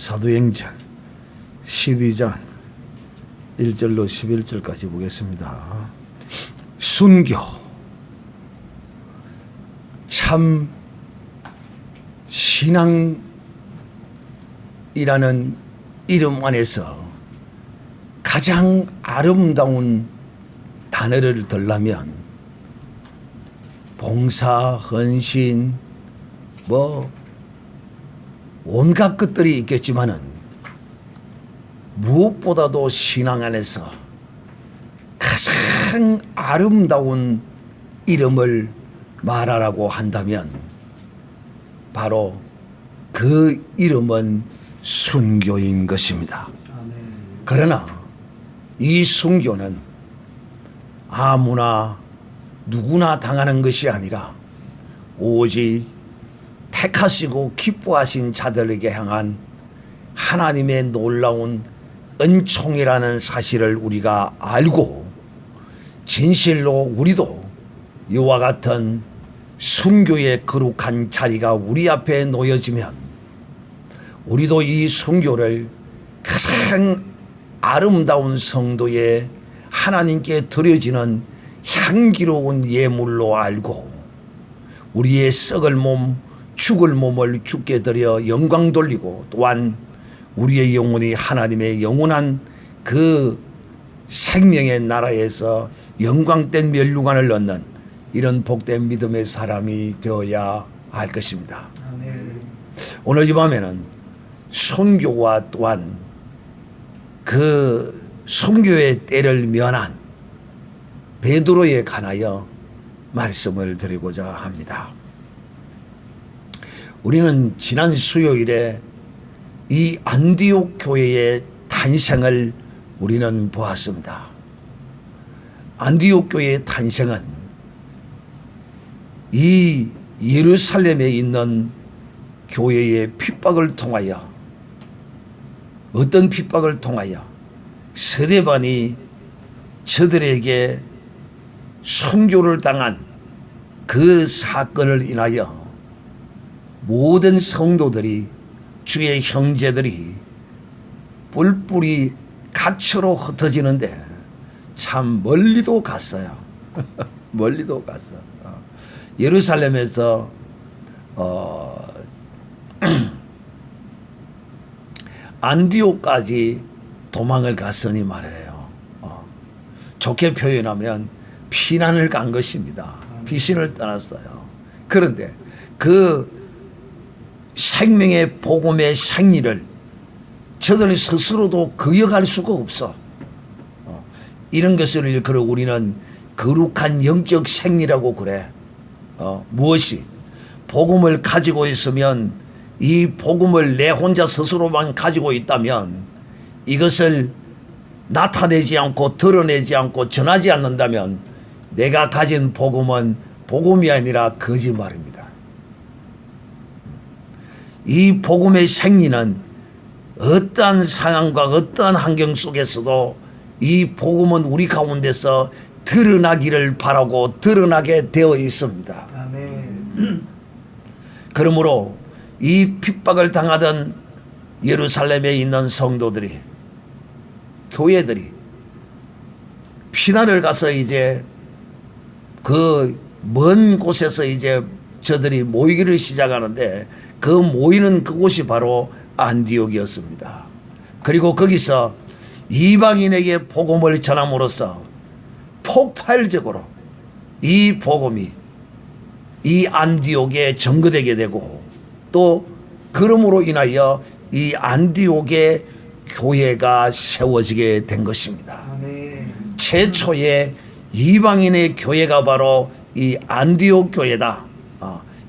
사도행전 12장 1절로 11절까지 보겠습니다. 순교, 참 신앙이라는 이름 안에서 가장 아름다운 단어를 들라면 봉사, 헌신, 온갖 것들이 있겠지만은 무엇보다도 신앙 안에서 가장 아름다운 이름을 말하라고 한다면 바로 그 이름은 순교인 것입니다. 그러나 이 순교는 아무나 누구나 당하는 것이 아니라 오직 택하시고 기뻐하신 자들에게 향한 하나님의 놀라운 은총이라는 사실을 우리가 알고 진실로 우리도 이와 같은 순교의 거룩한 자리가 우리 앞에 놓여지면 우리도 이 순교를 가장 아름다운 성도에 하나님께 드려지는 향기로운 예물로 알고 우리의 썩을 몸, 죽을 몸을 죽게 드려 영광 돌리고 또한 우리의 영혼이 하나님의 영원한 그 생명의 나라에서 영광된 멸류관을 얻는 이런 복된 믿음의 사람이 되어야 할 것입니다. 오늘 이 밤에는 순교와 또한 그 순교의 때를 면한 베드로에 관하여 말씀을 드리고자 합니다. 우리는 지난 수요일에 이 안디옥 교회의 탄생을 우리는 보았습니다. 안디옥 교회의 탄생은 이 예루살렘에 있는 교회의 핍박을 통하여 어떤 핍박을 통하여 스데반이 저들에게 순교를 당한 그 사건을 인하여 모든 성도들이 주의 형제들이 뿔뿔이 갓처로 흩어지는데 참 멀리도 갔어요. 멀리도 갔어. 예루살렘에서 안디옥까지 도망을 갔으니 말이에요. 좋게 표현하면 피난을 간 것입니다. 피신을 떠났어요. 그런데 그 생명의 복음의 생리를 저들 스스로도 거역할 수가 없어. 이런 것을 일컬어 우리는 거룩한 영적 생리라고 그래. 무엇이? 복음을 가지고 있으면 이 복음을 내 혼자 스스로만 가지고 있다면 이것을 나타내지 않고 드러내지 않고 전하지 않는다면 내가 가진 복음은 복음이 아니라 거짓말입니다. 이 복음의 생리는 어떠한 상황과 어떠한 환경 속에서도 이 복음은 우리 가운데서 드러나기를 바라고 드러나게 되어 있습니다. 아멘. 그러므로 이 핍박을 당하던 예루살렘에 있는 성도들이 교회들이 피난을 가서 이제 그 먼 곳에서 이제 저들이 모이기를 시작하는데 그 모이는 그곳이 바로 안디옥이었습니다. 그리고 거기서 이방인에게 복음을 전함으로써 폭발적으로 이 복음이 이 안디옥에 전거되게 되고 또 그러므로 인하여 이 안디옥의 교회가 세워지게 된 것입니다. 최초의 이방인의 교회가 바로 이 안디옥 교회다.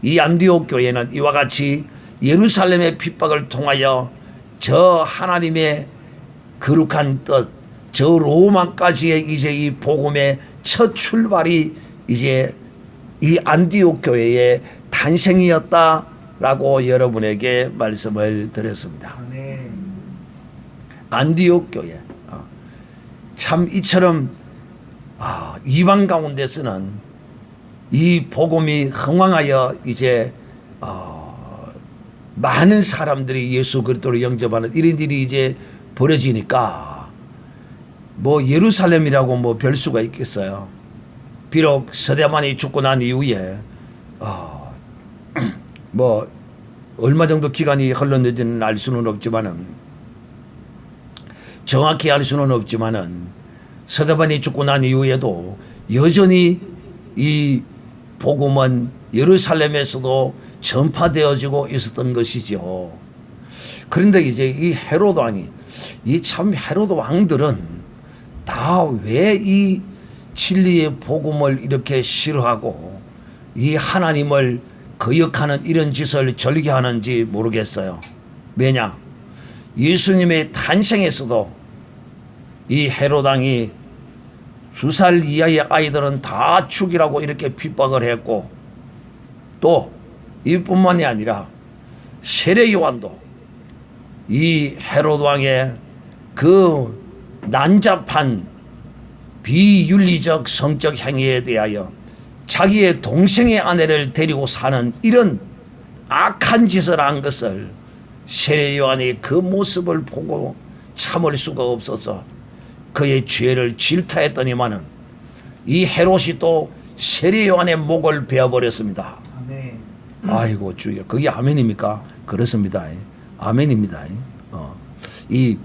이 안디옥 교회는 이와 같이 예루살렘의 핍박을 통하여 저 하나님의 거룩한 뜻, 저 로마까지의 이제 이 복음의 첫 출발이 이제 이 안디옥 교회의 탄생이었다라고 여러분에게 말씀을 드렸습니다. 안디옥 교회. 참 이처럼 이방 가운데서는 이 복음이 흥왕하여 이제 많은 사람들이 예수 그리스도를 영접하는 이런 일이 이제 벌어지니까 뭐 예루살렘이라고 뭐 별 수가 있겠어요. 비록 스데반이 죽고 난 이후에 뭐 얼마 정도 기간이 흘렀는지는 알 수는 없지만은, 정확히 알 수는 없지만은 스데반이 죽고 난 이후에도 여전히 이 복음은 예루살렘에서도 전파되어지고 있었던 것이죠. 그런데 이제 이 헤롯 왕이, 이 참 헤롯 왕들은 다 왜 이 진리의 복음을 이렇게 싫어하고 이 하나님을 거역하는 이런 짓을 절개하는지 모르겠어요. 왜냐? 예수님의 탄생에서도 이 헤롯 왕이 2살 이하의 아이들은 다 죽이라고 이렇게 핍박을 했고, 또 이뿐만이 아니라 세례 요한도 이 헤롯 왕의 그 난잡한 비윤리적 성적 행위에 대하여 자기의 동생의 아내를 데리고 사는 이런 악한 짓을 한 것을 세례 요한이 그 모습을 보고 참을 수가 없어서 그의 죄를 질타했더니만은 이 헤롯이 또 세례 요한의 목을 베어버렸습니다. 아멘. 아이고 주여, 그게 아멘입니까? 그렇습니다. 아멘입니다. 이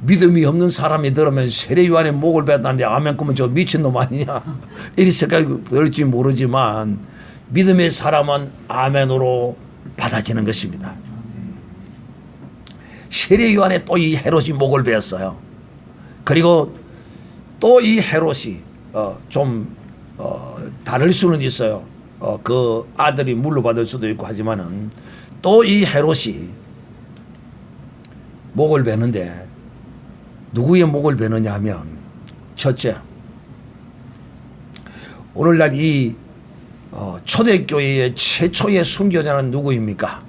믿음이 없는 사람이 들으면 세례 요한의 목을 베었다는데 아멘 그러면 저 미친놈 아니냐 이런 생각이 들을지 모르지만, 믿음의 사람은 아멘으로 받아지는 것입니다. 세례 요한에 또 이 헤롯이 목을 베었어요. 그리고 또 이 헤롯이 좀 다를 수는 있어요. 그 아들이 물러받을 수도 있고 하지만은 또 이 헤롯이 목을 베는데 누구의 목을 베느냐 하면, 첫째, 오늘날 이 초대교회의 최초의 순교자는 누구입니까?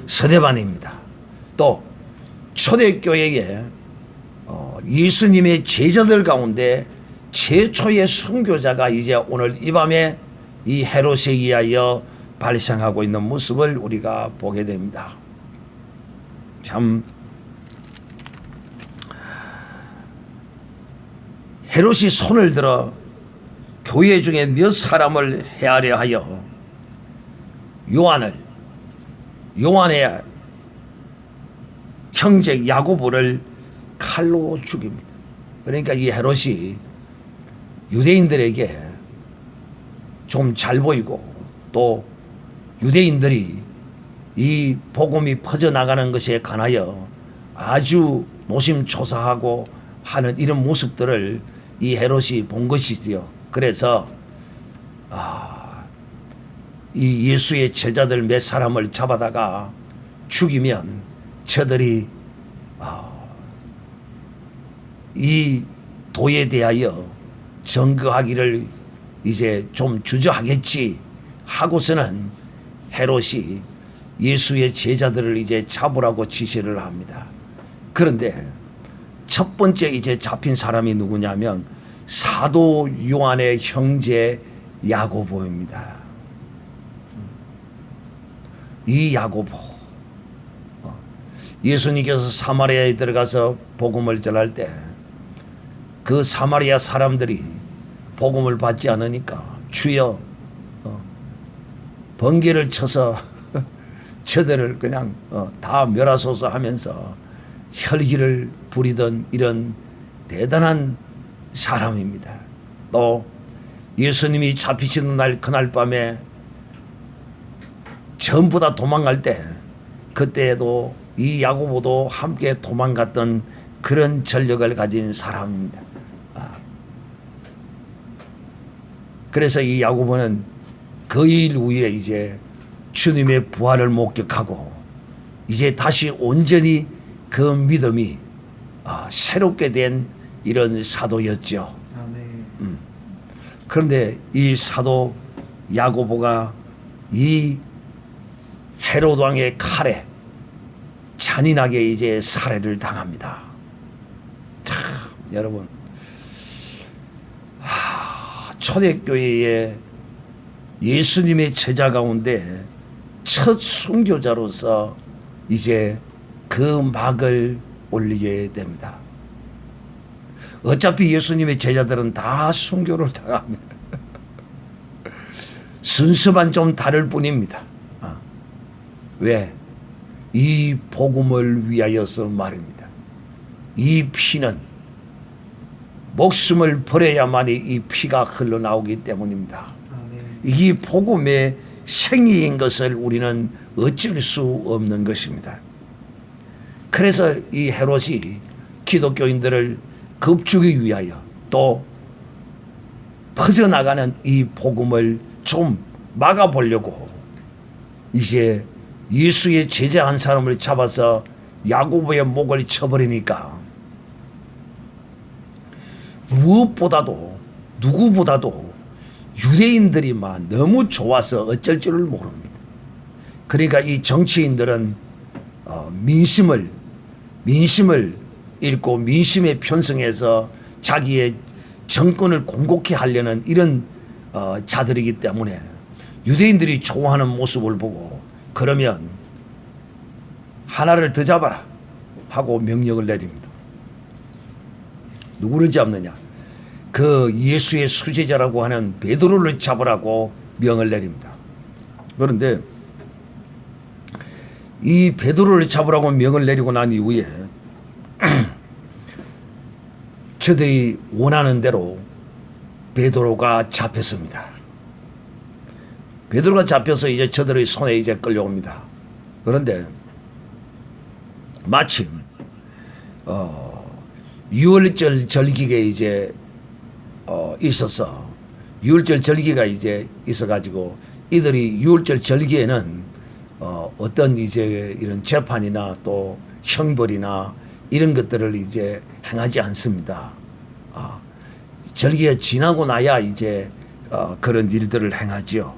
스데반입니다. 또 초대교회의 예수님의 제자들 가운데 최초의 순교자가 이제 오늘 이 밤에 이 헤롯에 의하여 발생하고 있는 모습을 우리가 보게 됩니다. 참 헤롯이 손을 들어 교회 중에 몇 사람을 해하려 하여 요한의 형제 야고보를 칼로 죽입니다. 그러니까 이 헤롯이 유대인들에게 좀 잘 보이고, 또 유대인들이 이 복음이 퍼져나가는 것에 관하여 아주 노심초사하고 하는 이런 모습들을 이 헤롯이 본 것이지요. 그래서 이 예수의 제자들 몇 사람을 잡아다가 죽이면 저들이 이 도에 대하여 증거하기를 이제 좀 주저하겠지 하고서는 헤롯이 예수의 제자들을 이제 잡으라고 지시를 합니다. 그런데 첫 번째 이제 잡힌 사람이 누구냐면 사도 요한의 형제 야고보입니다. 이 야고보, 예수님께서 사마리아에 들어가서 복음을 전할 때 그 사마리아 사람들이 복음을 받지 않으니까 주여 번개를 쳐서 저들을 그냥 다 멸하소서 하면서 혈기를 부리던 이런 대단한 사람입니다. 또 예수님이 잡히시는 날 그날 밤에 전부 다 도망갈 때 그때에도 이 야고보도 함께 도망갔던 그런 전력을 가진 사람입니다. 그래서 이 야고보는 그 일 후에 이제 주님의 부활을 목격하고 이제 다시 온전히 그 믿음이 새롭게 된 이런 사도였죠. 아멘. 그런데 이 사도 야고보가 이 헤롯 왕의 칼에 잔인하게 이제 살해를 당합니다. 참 여러분, 초대교회의 예수님의 제자 가운데 첫 순교자로서 이제 그 막을 올리게 됩니다. 어차피 예수님의 제자들은 다 순교를 당합니다. 순서만 좀 다를 뿐입니다. 왜? 이 복음을 위하여서 말입니다. 이 피는 목숨을 버려야만이 이 피가 흘러나오기 때문입니다. 이 복음의 생이인 것을 우리는 어쩔 수 없는 것입니다. 그래서 이 헤롯이 기독교인들을 겁주기 위하여 또 퍼져나가는 이 복음을 좀 막아보려고 이제 예수의 제자 한 사람을 잡아서 야고보의 목을 쳐버리니까 무엇보다도 누구보다도 유대인들이 막 너무 좋아서 어쩔 줄을 모릅니다. 그러니까 이 정치인들은 민심을 읽고 민심에 편승해서 자기의 정권을 공고히 하려는 이런 자들이기 때문에 유대인들이 좋아하는 모습을 보고 그러면 하나를 더 잡아라 하고 명령을 내립니다. 누구를 잡느냐? 그 예수의 수제자라고 하는 베드로를 잡으라고 명을 내립니다. 그런데 이 베드로를 잡으라고 명을 내리고 난 이후에 저들이 원하는 대로 베드로가 잡혔습니다. 베드로가 잡혀서 이제 저들의 손에 이제 끌려옵니다. 그런데 마침 유월절 절기가 이제 있어서 유월절 절기가 이제 있어가지고 이들이 유월절 절기에는 어떤 이제 이런 재판이나 또 형벌이나 이런 것들을 이제 행하지 않습니다. 절기가 지나고 나야 이제 그런 일들을 행하지요.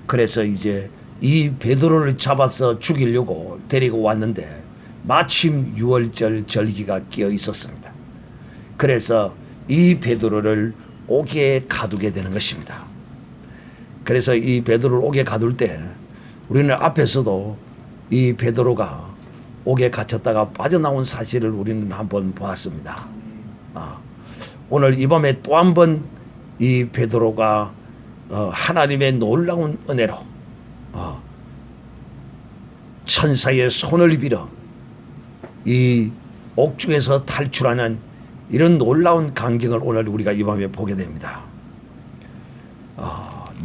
그래서 이제 이 베드로를 잡아서 죽이려고 데리고 왔는데 마침 유월절 절기가 끼어 있었습니다. 그래서 이 베드로를 옥에 가두게 되는 것입니다. 그래서 이 베드로를 옥에 가둘 때 우리는 앞에서도 이 베드로가 옥에 갇혔다가 빠져나온 사실을 우리는 한번 보았습니다. 오늘 이 밤에 또 한 번 이 베드로가 하나님의 놀라운 은혜로 천사의 손을 빌어 이 옥중에서 탈출하는 이런 놀라운 광경을 오늘 우리가 이 밤에 보게 됩니다.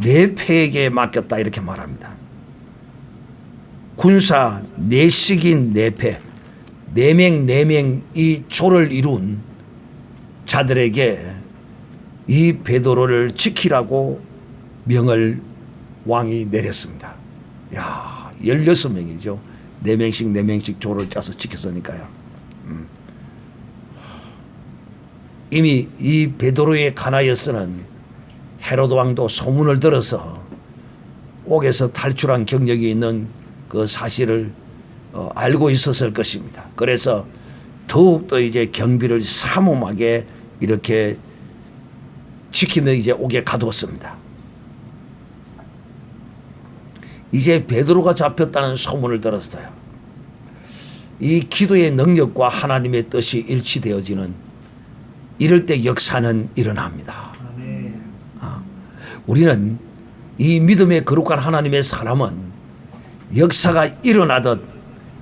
내 패에게 맡겼다 이렇게 말합니다. 군사 내식인 내패 네명 이 조를 이룬 자들에게 이 베드로를 지키라고 명을 왕이 내렸습니다. 야, 16명이죠. 4명씩 조를 짜서 지켰으니까요. 이미 이 베드로의 가나였으는 헤로드 왕도 소문을 들어서 옥에서 탈출한 경력이 있는 그 사실을 알고 있었을 것입니다. 그래서 더욱더 이제 경비를 삼엄하게 이렇게 지키며 이제 옥에 가두었습니다. 이제 베드로가 잡혔다는 소문을 들었어요. 이 기도의 능력과 하나님의 뜻이 일치되어지는 이럴 때 역사는 일어납니다. 우리는 이 믿음의 거룩한 하나님의 사람은 역사가 일어나듯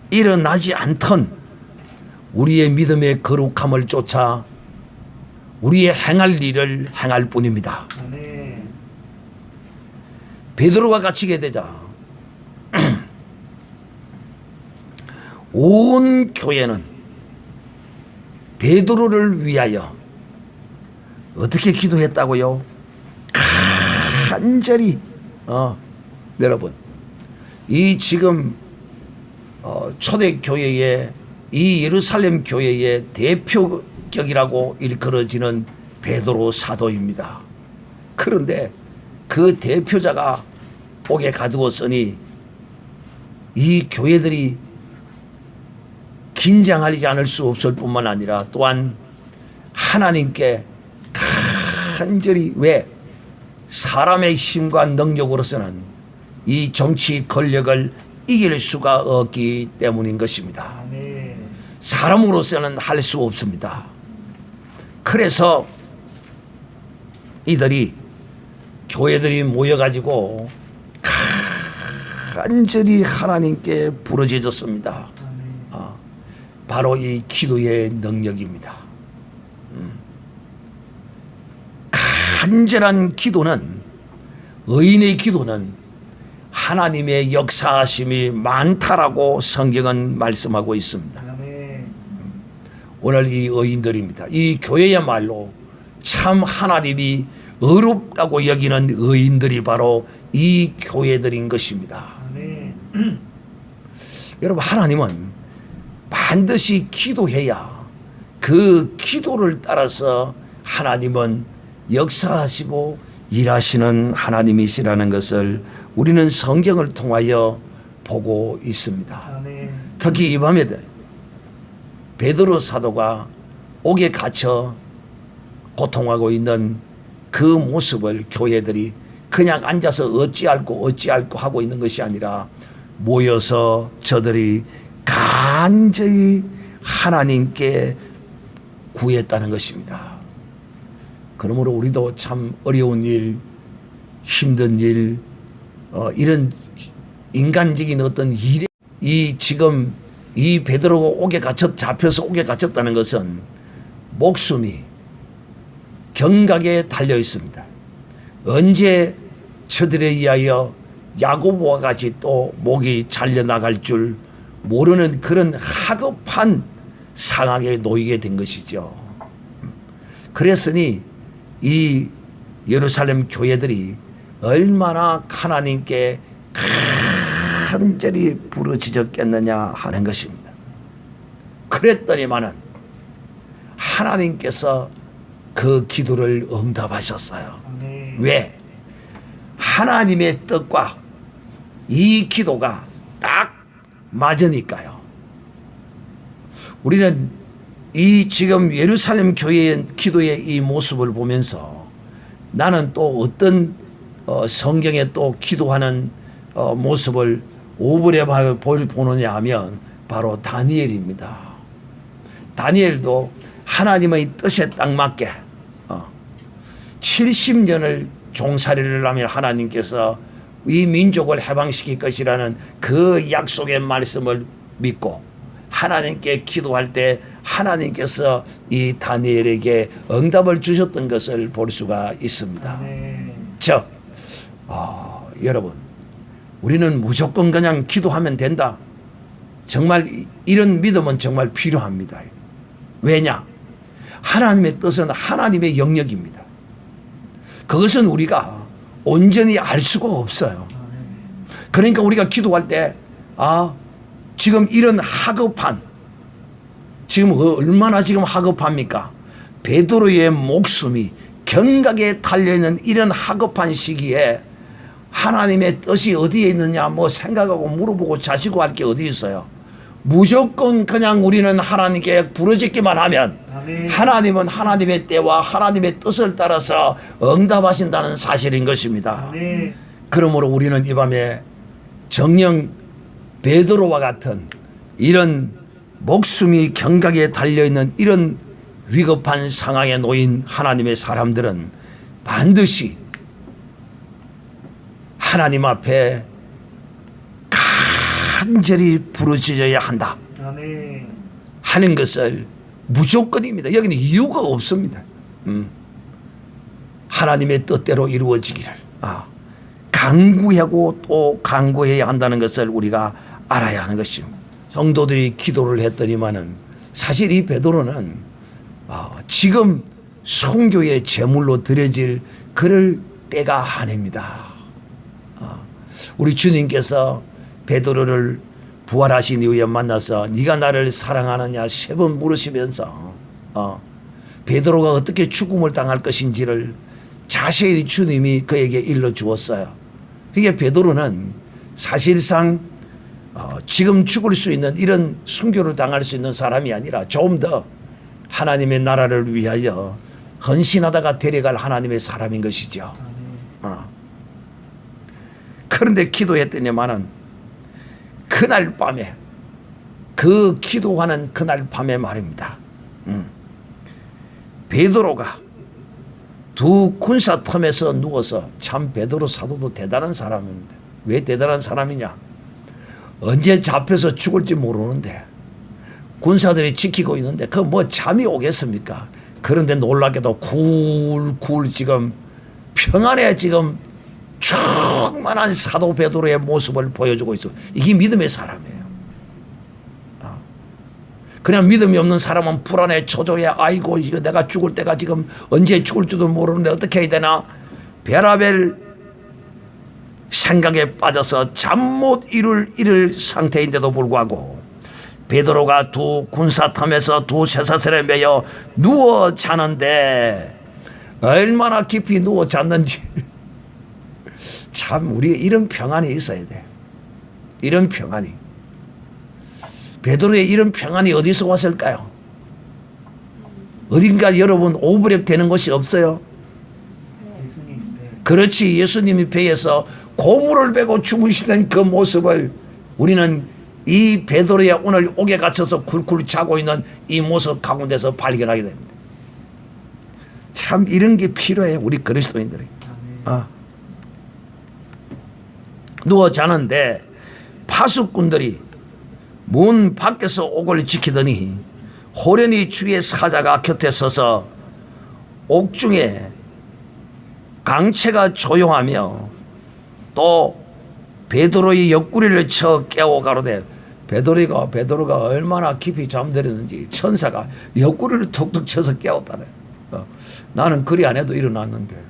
일어나지 않던 우리의 믿음의 거룩함을 쫓아 우리의 행할 일을 행할 뿐입니다. 베드로가 갇히게 되자 온 교회는 베드로를 위하여 어떻게 기도했다고요? 간절히 여러분 이 지금 초대교회의 이 예루살렘 교회의 대표격이라고 일컬어지는 베드로 사도입니다. 그런데 그 대표자가 옥에 가두었으니 이 교회들이 긴장하지 않을 수 없을 뿐만 아니라 또한 하나님께 간절히 왜 사람의 힘과 능력으로서는 이 정치 권력을 이길 수가 없기 때문인 것입니다. 사람으로서는 할 수 없습니다. 그래서 이들이 교회들이 모여가지고 간절히 하나님께 부르짖었습니다. 바로 이 기도의 능력입니다. 간절한 기도는, 의인의 기도는 하나님의 역사하심이 많다라고 성경은 말씀하고 있습니다. 오늘 이 의인들입니다. 이 교회야말로 참 하나님이 어렵다고 여기는 의인들이 바로 이 교회들인 것입니다. 여러분, 하나님은 반드시 기도해야 그 기도를 따라서 하나님은 역사하시고 일하시는 하나님이시라는 것을 우리는 성경을 통하여 보고 있습니다. 특히 이 밤에 베드로 사도가 옥에 갇혀 고통하고 있는 그 모습을 교회들이 그냥 앉아서 어찌할꼬 하고 있는 것이 아니라 모여서 저들이 간절히 하나님께 구했다는 것입니다. 그러므로 우리도 참 어려운 일, 힘든 일, 이런 인간적인 어떤 일에 지금 이 베드로가 잡혀서 옥에 갇혔다는 것은 목숨이 경각에 달려 있습니다. 언제 저들에 의하여 야고보와 같이 또 목이 잘려나갈 줄 모르는 그런 하급한 상황에 놓이게 된 것이죠. 그랬으니 이 예루살렘 교회들이 얼마나 하나님께 간절히 부르짖었겠느냐 하는 것입니다. 그랬더니만은 하나님께서 그 기도를 응답하셨어요. 왜? 하나님의 뜻과 이 기도가 딱 맞으니까요. 우리는 이 지금 예루살렘 교회의 기도의 이 모습을 보면서 나는 또 어떤 성경에 또 기도하는 모습을 오브레 보느냐 하면 바로 다니엘입니다. 다니엘도 하나님의 뜻에 딱 맞게 70년을 종살이를 하면 하나님께서 이 민족을 해방시킬 것이라는 그 약속의 말씀을 믿고 하나님께 기도할 때 하나님께서 이 다니엘에게 응답을 주셨던 것을 볼 수가 있습니다. 즉, 여러분, 우리는 무조건 그냥 기도하면 된다. 정말 이런 믿음은 정말 필요합니다. 왜냐? 하나님의 뜻은 하나님의 영역입니다. 그것은 우리가 온전히 알 수가 없어요. 그러니까 우리가 기도할 때 지금 이런 하급한, 지금 얼마나 지금 하급합니까? 베드로의 목숨이 경각에 달려있는 이런 하급한 시기에 하나님의 뜻이 어디에 있느냐 생각하고 물어보고 자시고 할 게 어디 있어요? 무조건 그냥 우리는 하나님께 부르짖기만 하면 하나님은 하나님의 때와 하나님의 뜻을 따라서 응답하신다는 사실인 것입니다. 그러므로 우리는 이 밤에 정녕 베드로와 같은 이런 목숨이 경각에 달려있는 이런 위급한 상황에 놓인 하나님의 사람들은 반드시 하나님 앞에 간절히 부르짖어야 한다 하는 것을 무조건입니다. 여기는 이유가 없습니다. 하나님의 뜻대로 이루어지기를 강구하고 또 강구해야 한다는 것을 우리가 알아야 하는 것입니다. 성도들이 기도를 했더니만은 사실 이 베드로는 지금 선교의 제물로 드려질 그럴 때가 아닙니다. 우리 주님께서 베드로를 부활하신 이후에 만나서 네가 나를 사랑하느냐 3번 물으시면서 베드로가 어떻게 죽음을 당할 것인지를 자세히 주님이 그에게 일러주었어요. 그게 베드로는 사실상 지금 죽을 수 있는 이런 순교를 당할 수 있는 사람이 아니라 좀 더 하나님의 나라를 위하여 헌신하다가 데려갈 하나님의 사람인 것이죠. 그런데 기도했더니만은 그날 밤에 그 기도하는 그날 밤에 말입니다. 베드로가 두 군사 틈에서 누워서 참 베드로 사도도 대단한 사람입니다. 왜 대단한 사람이냐? 언제 잡혀서 죽을지 모르는데 군사들이 지키고 있는데 그 뭐 잠이 오겠습니까? 그런데 놀랍게도 굴굴 지금 평안에 지금 충만한 사도 베드로의 모습을 보여주고 있어. 이게 믿음의 사람이에요. 그냥 믿음이 없는 사람은 불안해 초조해. 아이고 이거 내가 죽을 때가 지금 언제 죽을지도 모르는데 어떻게 해야 되나. 별하별 생각에 빠져서 잠 못 이룰 상태인데도 불구하고 베드로가 두 군사탐에서 두 쇠사슬에 매여 누워 자는데 얼마나 깊이 누워 잤는지 참 우리가 이런 평안이 있어야 돼. 이런 평안이. 베드로의 이런 평안이 어디서 왔을까요? 어딘가 여러분 오버랩 되는 것이 없어요? 그렇지. 예수님이 배에서 고물을 베고 주무시는 그 모습을 우리는 이 베드로의 오늘 옥에 갇혀서 굴굴 자고 있는 이 모습 가운데서 발견하게 됩니다. 참 이런 게 필요해 우리 그리스도인들이. 누워 자는데 파수꾼들이 문 밖에서 옥을 지키더니 호련히 주의 사자가 곁에 서서 옥중에 강채가 조용하며 또 베드로의 옆구리를 쳐 깨워 가로되 베드로가 얼마나 깊이 잠들었는지 천사가 옆구리를 툭툭 쳐서 깨웠다네. 나는 그리 안 해도 일어났는데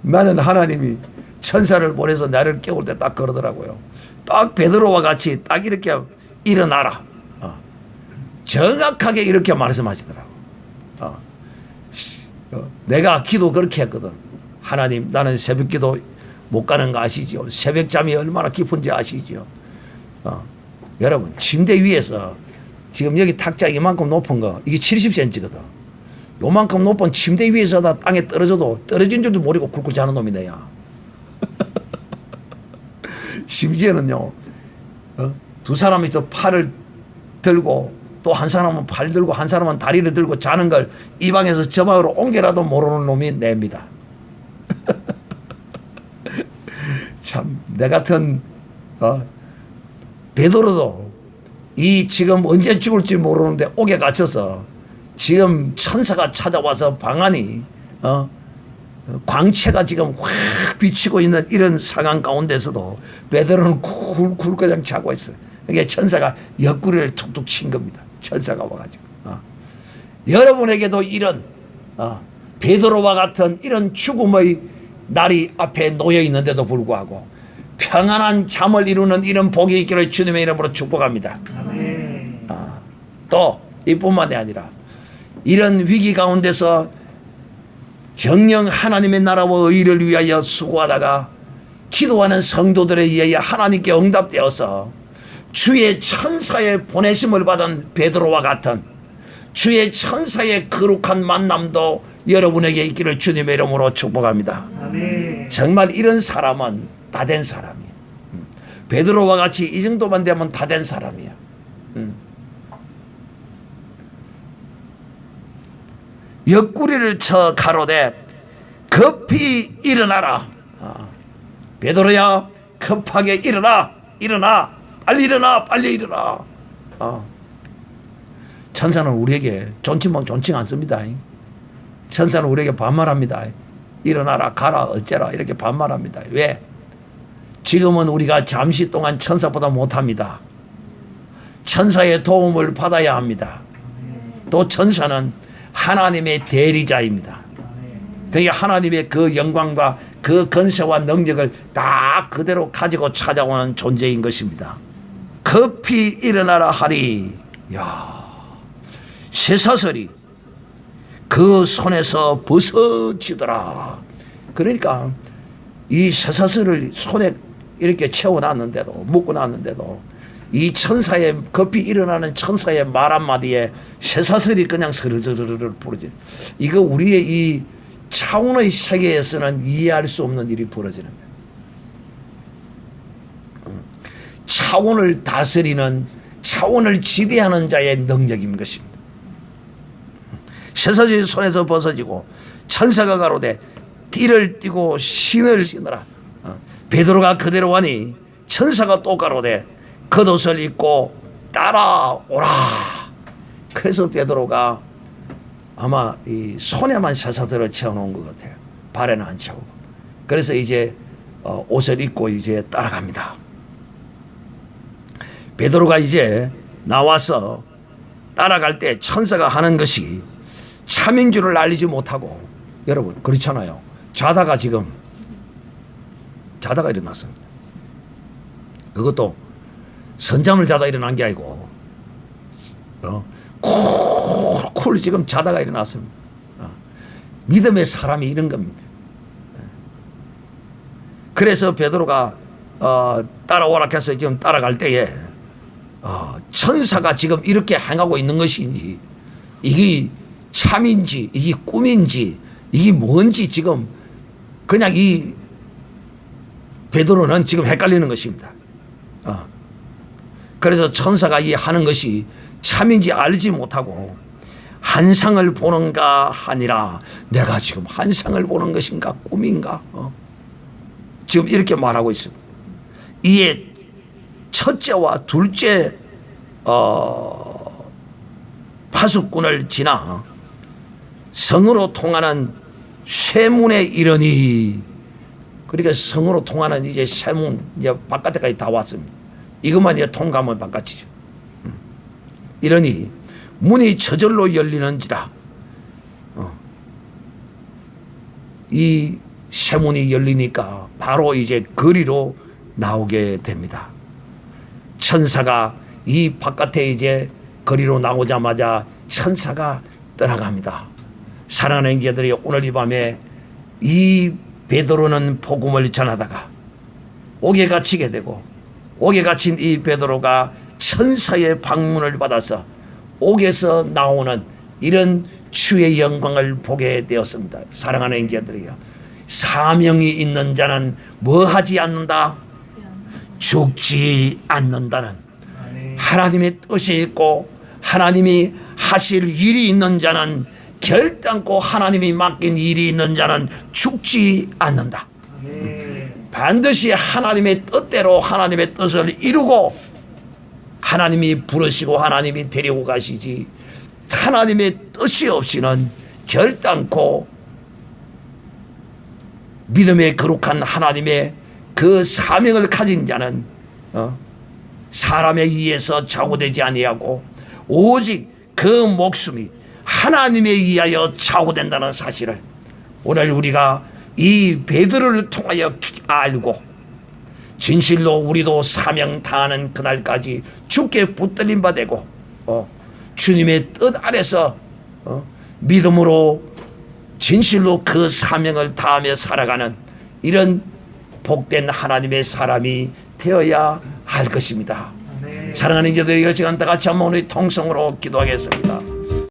나는 하나님이 천사를 보내서 나를 깨울 때 딱 그러더라고요. 딱 베드로와 같이 딱 이렇게 일어나라. 정확하게 이렇게 말씀하시더라고. 내가 기도 그렇게 했거든. 하나님 나는 새벽 기도 못 가는 거 아시죠? 새벽 잠이 얼마나 깊은지 아시죠? 여러분 침대 위에서 지금 여기 탁자 이만큼 높은 거 이게 70cm거든. 요만큼 높은 침대 위에서다 땅에 떨어져도 떨어진 줄도 모르고 굴굴 자는 놈이 내야. 심지어는요 두 사람이 또 팔을 들고 또 한 사람은 팔 들고 한 사람은 다리를 들고 자는 걸 이 방에서 저 방으로 옮겨라도 모르는 놈이 냅니다. 참 내 같은 베드로도 이 지금 언제 죽을지 모르는데 옥에 갇혀서 지금 천사가 찾아와서 방 안이 광채가 지금 확 비치고 있는 이런 상황 가운데서도 베드로는 굴굴 그냥 자고 있어요. 이게 천사가 옆구리를 툭툭 친 겁니다. 천사가 와가지고. 여러분에게도 이런 베드로와 같은 이런 죽음의 날이 앞에 놓여 있는데도 불구하고 평안한 잠을 이루는 이런 복이 있기를 주님의 이름으로 축복합니다. 또 이뿐만이 아니라 이런 위기 가운데서 정녕 하나님의 나라와 의를 위하여 수고하다가 기도하는 성도들에 의해 하나님께 응답되어서 주의 천사의 보내심을 받은 베드로와 같은 주의 천사의 거룩한 만남도 여러분에게 있기를 주님의 이름으로 축복합니다. 아멘. 정말 이런 사람은 다 된 사람이에요. 베드로와 같이 이 정도만 되면 다 된 사람이야. 옆구리를 쳐 가로되 급히 일어나라. 베드로야 급하게 일어나 빨리 일어나. 천사는 우리에게 존칭 않습니다. 천사는 우리에게 반말합니다. 일어나라 가라 어째라 이렇게 반말합니다. 왜? 지금은 우리가 잠시 동안 천사보다 못합니다. 천사의 도움을 받아야 합니다. 또 천사는 하나님의 대리자입니다. 그게 하나님의 그 영광과 그 권세와 능력을 다 그대로 가지고 찾아오는 존재인 것입니다. 급히 일어나라 하리. 쇠사슬이 그 손에서 벗어지더라. 그러니까 이 쇠사슬을 손에 이렇게 채워놨는데도 묶어놨는데도 이 천사의 급히 일어나는 천사의 말 한마디에 쇠사슬이 그냥 스르르르 부러지. 이거 우리의 이 차원의 세계에서는 이해할 수 없는 일이 벌어지는 거예요. 차원을 다스리는, 차원을 지배하는 자의 능력인 것입니다. 쇠사슬이 손에서 벗어지고 천사가 가로되 띠를 띠고 신을 신으라. 베드로가 그대로 하니 천사가 또 가로되 겉옷을 입고 따라오라. 그래서 베드로가 아마 이 손에만 쇠사슬을 채워놓은 것 같아요. 발에는 안 채우고. 그래서 이제 옷을 입고 이제 따라갑니다. 베드로가 이제 나와서 따라갈 때 천사가 하는 것이 참인 줄을 알리지 못하고, 여러분 그렇잖아요. 자다가 일어났습니다. 그것도 선잠을 자다 일어난 게 아니고 쿨쿨 지금 자다가 일어났습니다. 믿음의 사람이 이런 겁니다. 그래서 베드로가 따라오라 해서 지금 따라갈 때에 천사가 지금 이렇게 행하고 있는 것인지, 이게 참인지 이게 꿈인지 이게 뭔지 지금 그냥 이 베드로는 지금 헷갈리는 것입니다. 그래서 천사가 이 하는 것이 참인지 알지 못하고 환상을 보는가 하니라. 내가 지금 환상을 보는 것인가 꿈인가? 지금 이렇게 말하고 있습니다. 이에 첫째와 둘째 파수꾼을 지나 성으로 통하는 쇠문에 이르니, 그러니까 성으로 통하는 이제 쇠문 이제 바깥에까지 다 왔습니다. 이것만 이제 통과하면 바깥이죠. 이러니 문이 저절로 열리는지라. 이 쇠문이 열리니까 바로 이제 거리로 나오게 됩니다. 천사가 이 바깥에 이제 거리로 나오자마자 천사가 떠나갑니다. 사랑하는 형제들이, 오늘 이 밤에 이 베드로는 복음을 전하다가 옥에 갇히게 되고, 옥에 갇힌 이 베드로가 천사의 방문을 받아서 옥에서 나오는 이런 주의 영광을 보게 되었습니다. 사랑하는 형제들이요, 사명이 있는 자는 뭐 하지 않는다? 죽지 않는다는 하나님의 뜻이 있고 하나님이 하실 일이 있는 자는, 결단코 하나님이 맡긴 일이 있는 자는 죽지 않는다. 반드시 하나님의 뜻대로 하나님의 뜻을 이루고 하나님이 부르시고 하나님이 데리고 가시지, 하나님의 뜻이 없이는 결단코 믿음의 거룩한 하나님의 그 사명을 가진 자는 사람에 의해서 좌우되지 아니하고 오직 그 목숨이 하나님에 의하여 좌우된다는 사실을 오늘 우리가 이 베드로를 통하여 알고, 진실로 우리도 사명 다하는 그날까지 주께 붙들림 바 되고 주님의 뜻 아래서 믿음으로 진실로 그 사명을 다하며 살아가는 이런 복된 하나님의 사람이 되어야 할 것입니다. 사랑하는 이제들 이 시간 다 같이 한번 우리 통성으로 기도하겠습니다.